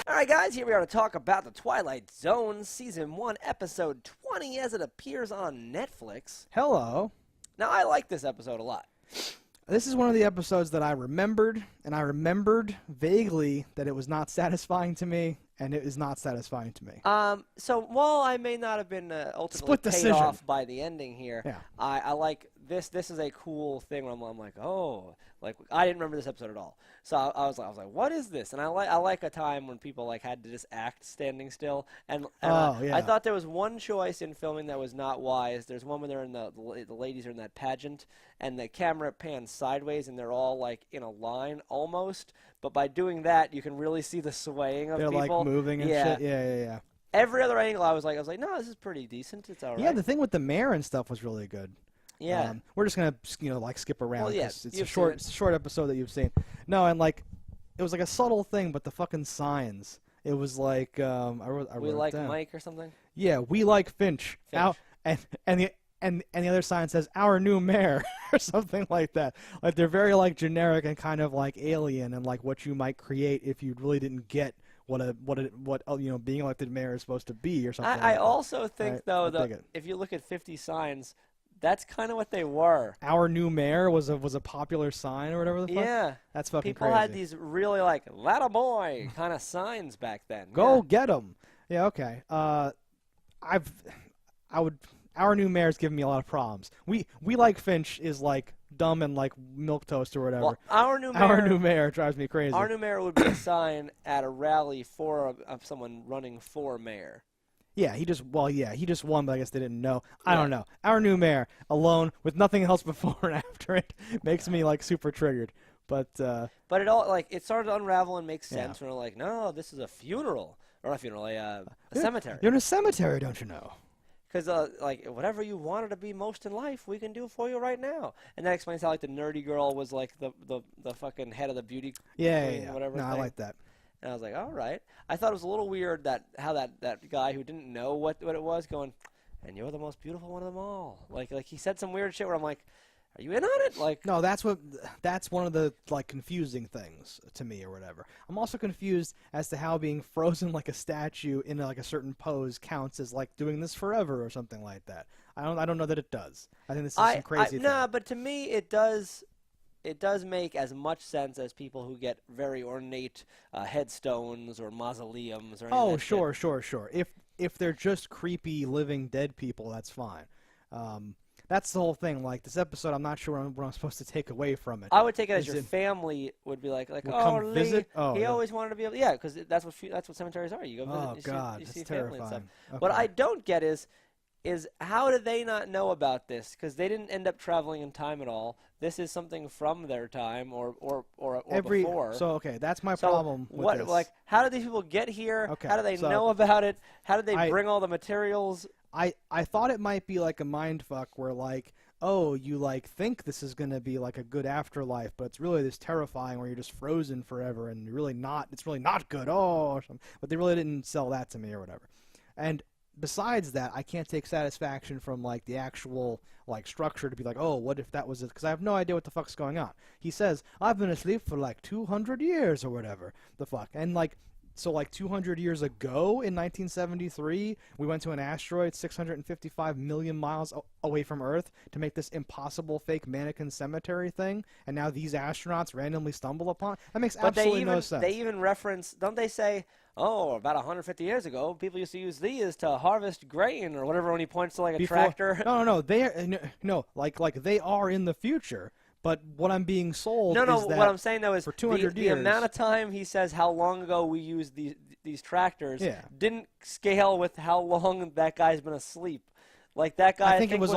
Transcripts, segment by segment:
All right, guys, here we are to talk about the Twilight Zone, Season 1, Episode 20, as it appears on Netflix. Hello. Now, I like this episode a lot. This is one of the episodes that I remembered, and I remembered vaguely that it was not satisfying to me, and it is not satisfying to me. So while I may not have been ultimately Split paid decision. off by the ending here, Yeah. I like this. This is a cool thing where I'm like, oh, like I didn't remember this episode at all. So I was like, what is this? And I like a time when people like had to just act standing still. And I thought there was one choice in filming that was not wise. There's one when they're in the ladies are in that pageant, and the camera pans sideways, and they're all like in a line almost. But by doing that, you can really see the swaying of They're people. like moving and shit. Yeah. Every other angle, I was like, no, this is pretty decent. It's all right. Yeah, the thing with the mayor and stuff was really good. Yeah. We're just gonna like skip around. Well, yeah, it's a short episode that you've seen. No, and like it was like a subtle thing, but the fucking signs. It was like I wrote we it like down. Mike or something. Yeah, we like Finch. And the other sign says our new mayor or something like that. Like they're very like generic and kind of like alien and like what you might create if you really didn't get what being elected mayor is supposed to be or something. I also think though that if you look at 50 signs, that's kind of what they were. Our new mayor was a popular sign or whatever the fuck. Yeah, that's fucking people crazy. had these really like "that a boy" kind of signs back then. Go get 'em. Yeah, okay. Our new mayor's giving me a lot of problems. We like Finch is like dumb and like milquetoast or whatever. Well, our new mayor drives me crazy. Our new mayor would be a sign at a rally of someone running for mayor. Yeah, he just won, but I guess they didn't know. I don't know. Our new mayor, alone, with nothing else before and after it, makes me like super triggered. But it all like it started to unravel and make sense. When we're like, no, this is a funeral or a funeral, a cemetery. You're in a cemetery, don't you know? Because like whatever you wanted to be most in life, we can do for you right now. And that explains how like the nerdy girl was like the fucking head of the beauty queen, whatever. No, I like that. And I was like, all right. I thought it was a little weird how that guy who didn't know what it was going, and you're the most beautiful one of them all. Like he said some weird shit where I'm like, are you in on it? Like no, that's one of the like confusing things to me or whatever. I'm also confused as to how being frozen like a statue in like a certain pose counts as like doing this forever or something like that. I don't know that it does. I think this is some crazy thing. Nah, but to me it does. It does make as much sense as people who get very ornate headstones or mausoleums or anything. Oh, sure. If they're just creepy living dead people, that's fine. That's the whole thing. Like this episode, I'm not sure what I'm supposed to take away from it. I would take it as your family would be like, come Lee, visit. He always wanted to be able, because that's what cemeteries are. You go visit, you see family and stuff. Okay. What I don't get is how did they not know about this? Because they didn't end up traveling in time at all. This is something from their time or before. So that's my problem with this. Like how did these people get here? Okay, how do they know about it? How did they bring all the materials? I thought it might be like a mind fuck where like, oh, you like think this is gonna be like a good afterlife, but it's really this terrifying where you're just frozen forever and you're really not. It's really not good. Oh, but they really didn't sell that to me or whatever. And besides that, I can't take satisfaction from like the actual like structure to be like, oh, what if that was it? Because I have no idea what the fuck's going on. He says, I've been asleep for like 200 years or whatever the fuck, and like. So like 200 years ago in 1973, we went to an asteroid 655 million miles away from Earth to make this impossible fake mannequin cemetery thing, and now these astronauts randomly stumble upon it? That makes absolutely no sense. They even reference, don't they say, oh, about 150 years ago, people used to use these to harvest grain or whatever when he points to like a tractor? No, like they are in the future. But what I'm being sold is that what I'm saying though is for 200 years, the amount of time he says how long ago we used these tractors didn't scale with how long that guy's been asleep. Like that guy, I think it was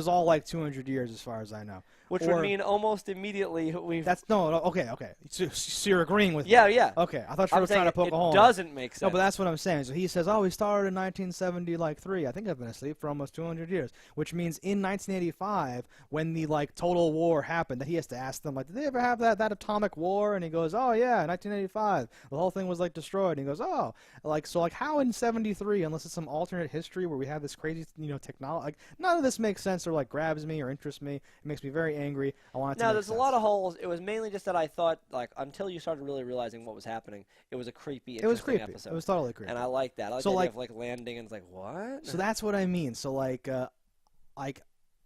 all like 200 years as far as I know. Which would mean almost immediately we've... Okay. So you're agreeing with me. Yeah. Okay, I thought you were trying to poke a hole. It doesn't make sense. No, but that's what I'm saying. So he says, oh, we started in 1973. I think I've been asleep for almost 200 years, which means in 1985, when the, like, total war happened, that he has to ask them, like, did they ever have that atomic war? And he goes, oh, yeah, 1985. The whole thing was, like, destroyed. And he goes, oh. Like, so, like, how in 73, unless it's some alternate history where we have this crazy, technology, like, none of this makes sense or, like, grabs me or interests me. It makes me very angry. I want it to No, make there's sense. a lot of holes. It was mainly just that I thought, like, until you started really realizing what was happening, it was a creepy, It was interesting creepy. episode. It was totally creepy. And I like that. I like So, the idea like- of, like, landing and it's like, what? So that's what I mean. So like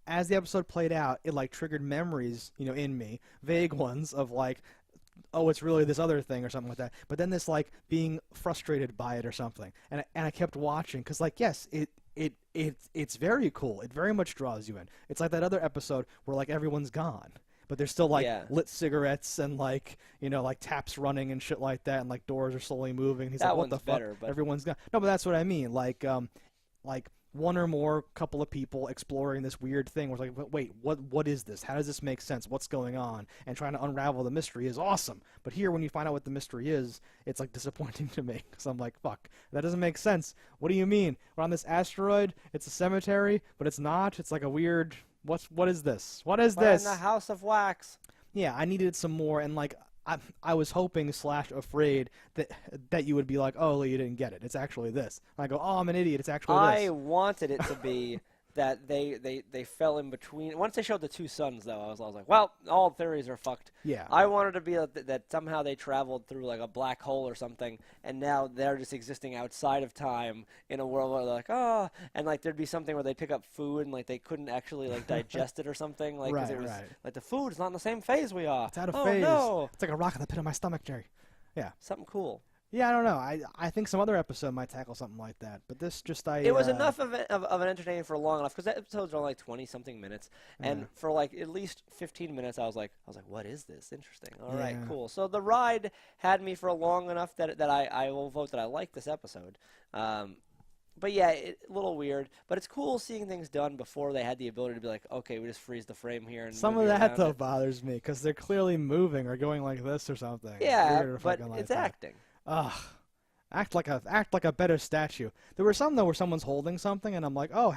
as the episode played out, it like triggered memories, in me, vague ones of like, oh, it's really this other thing or something like that. But then this like being frustrated by it or something, and I kept watching because like yes, it's very cool. It very much draws you in. It's like that other episode where like everyone's gone. But there's still like Yeah. lit cigarettes and like like taps running and shit like that, and like doors are slowly moving. He's That like, what one's the fuck? better, but- Everyone's gone. No, but that's what I mean. Like one or more couple of people exploring this weird thing where it's like, wait, what is this? How does this make sense? What's going on? And trying to unravel the mystery is awesome. But here, when you find out what the mystery is, it's like disappointing to me because I'm like, fuck, that doesn't make sense. What do you mean? We're on this asteroid. It's a cemetery, but it's not. It's like a weird. What is this? What is We're this? in the House of Wax. Yeah, I needed some more, and like I was hoping / afraid that you would be like, oh, you didn't get it. It's actually this. And I go, oh, I'm an idiot. It's actually I this. wanted it to be that they fell in between. Once they showed the two suns, though, I was like, well, all theories are fucked. Yeah. I wanted to be that somehow they traveled through like a black hole or something, and now they're just existing outside of time in a world where they're like, oh, and like there'd be something where they pick up food and like they couldn't actually like digest it or something, like 'cause Right, it was right. like the food's not in the same phase we are. It's out of oh, phase. No, It's like a rock in the pit of my stomach, Jerry. Yeah. something cool. Yeah, I don't know. I think some other episode might tackle something like that, but this just It was enough of an entertaining for long enough because the episodes are only like 20-something minutes, and Yeah. for like at least 15 minutes, I was like, what is this? Interesting. All right, Yeah. cool. So the ride had me for long enough that I will vote that I like this episode. But yeah, a little weird, but it's cool seeing things done before they had the ability to be like, okay, we just freeze the frame here and Some move of you that around though it. bothers me because they're clearly moving or going like this or something. Yeah, Weird or but fucking like it's that. acting. Ugh. Act like a better statue. There were some though where someone's holding something, and I'm like, oh,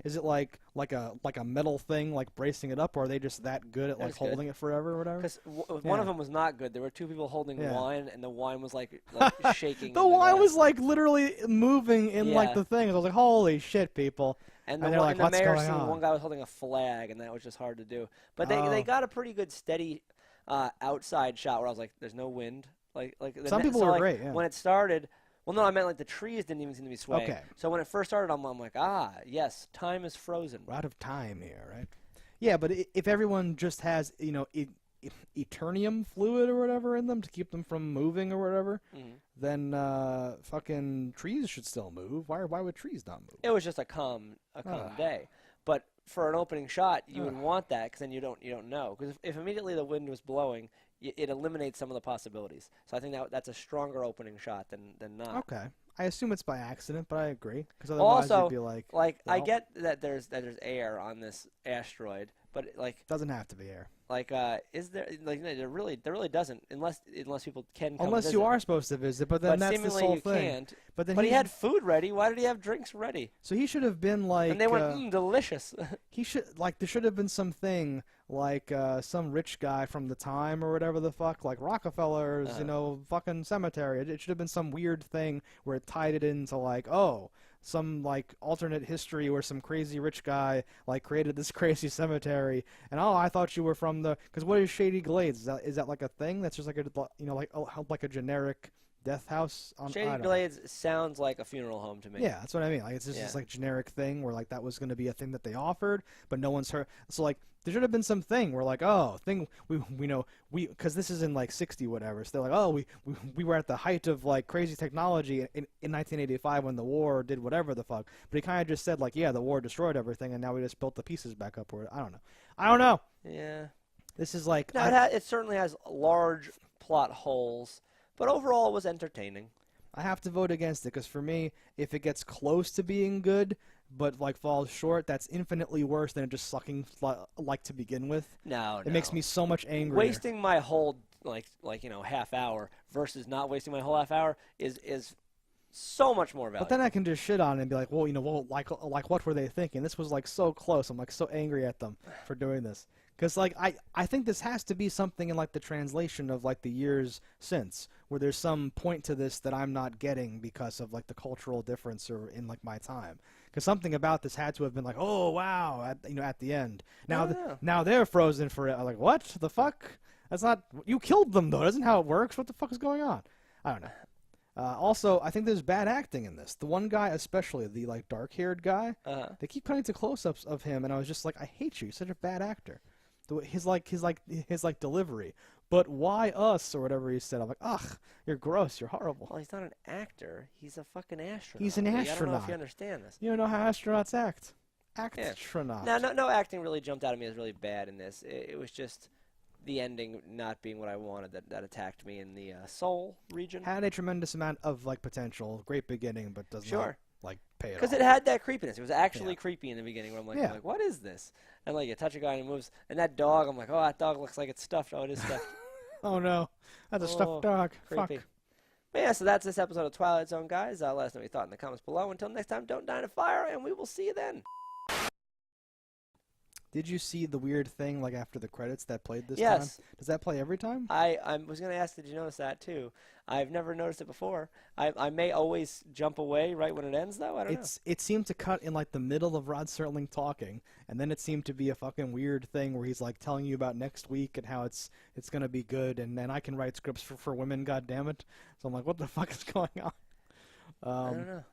is it like a metal thing like bracing it up, or are they just that good at like That's good. holding it forever or whatever? Because one Yeah. of them was not good. There were two people holding Yeah. wine, and the wine was like shaking. The in wine glass. was like literally moving in like Yeah. the thing. I was like, holy shit, people. And And the, they're one, like, in the "What's mayor going scene, on?" one guy was holding a flag, and that was just hard to do. But they Oh. got a pretty good steady outside shot where I was like, "There's no wind." Like Some people so, were like, great, yeah. When it started. Well, no, I meant like the trees didn't even seem to be swaying. Okay. So when it first started, I'm like, yes, time is frozen. We're out of time here, right? Yeah, but if everyone just has eternium fluid or whatever in them to keep them from moving or whatever, Mhm. then fucking trees should still move. Why would trees not move? It was just a calm Ugh. day. But for an opening shot, you would Ugh. want that because then you don't know. Because if immediately the wind was blowing, it eliminates some of the possibilities. So I think that's a stronger opening shot than not. Okay. I assume it's by accident, but I agree. Because otherwise Also, you'd be like, I well- get that there's air on this asteroid, but doesn't have to be air. is there like no, there really doesn't unless people can come Unless visit. you are supposed to visit, but then But that's the seemingly whole you thing. can't. But then But he had food ready. Why did he have drinks ready? so he should have been like And they went delicious. he should there should have been something like some rich guy from the time or whatever the fuck, like Rockefeller's, fucking cemetery. It should have been some weird thing where it tied it into like, oh, some like alternate history where some crazy rich guy like created this crazy cemetery, and oh, I thought you were from the because what is Shady Glades? Is that like a thing that's just like like a generic death house? I Shady don't know. Glades sounds like a funeral home to me. Yeah, that's what I mean. Like it's just Yeah. this like generic thing where like that was going to be a thing that they offered, but no one's heard. So like there should have been some thing where like we know because this is in like 60 whatever. So they're like, oh, we were at the height of like crazy technology in 1985 when the war did whatever the fuck. But he kind of just said like, yeah, the war destroyed everything and now we just built the pieces back up. Or I don't know. Yeah. This is like No, it certainly has large plot holes, but overall it was entertaining. I have to vote against it because for me, if it gets close to being good but like falls short, that's infinitely worse than it just sucking like to begin with. No, It makes me so much angrier. wasting my whole half hour versus not wasting my whole half hour is so much more valuable. But then I can just shit on it and be like, like what were they thinking? This was like so close. I'm like so angry at them for doing this. Because like I think this has to be something in like the translation of like the years since, where there's some point to this that I'm not getting because of like the cultural difference or in like my time. Because something about this had to have been like, oh wow, at the end. Now, Yeah. now they're frozen for it. I'm like, what the fuck? That's not. You killed them though. Isn't how it works. What the fuck is going on? I don't know. Also, I think there's bad acting in this. The one guy, especially the like dark-haired guy, they keep cutting to close-ups of him, and I was just like, I hate you. You're such a bad actor. His delivery. But why us or whatever he said? I'm like, ugh, you're gross. You're horrible. Well, he's not an actor. He's a fucking astronaut. He's an I don't know astronaut. if you understand this. You don't know how astronauts act. Yeah. Astronaut. No acting really jumped out at me as really bad in this. It was just the ending not being what I wanted that attacked me in the soul region. Had a tremendous amount of like potential, great beginning, but does not like pay it off. Because it had that creepiness. It was actually creepy in the beginning. Where I'm like, what is this? And like you touch a guy and it moves, and that dog, I'm like, oh, that dog looks like it's stuffed. Oh, it is stuffed. Oh no, that's a stuffed dog. Creepy. Fuck. But yeah, so that's this episode of Twilight Zone, guys. Let us know what you thought in the comments below. Until next time, don't die in a fire, and we will see you then. Did you see the weird thing like after the credits that played this time? Yes. Does that play every time? I was going to ask, did you notice that too? I've never noticed it before. I may always jump away right when it ends, though. I don't know. It seemed to cut in like the middle of Rod Serling talking, and then it seemed to be a fucking weird thing where he's like telling you about next week and how it's going to be good, and then I can write scripts for women, goddammit. So I'm like, what the fuck is going on? I don't know.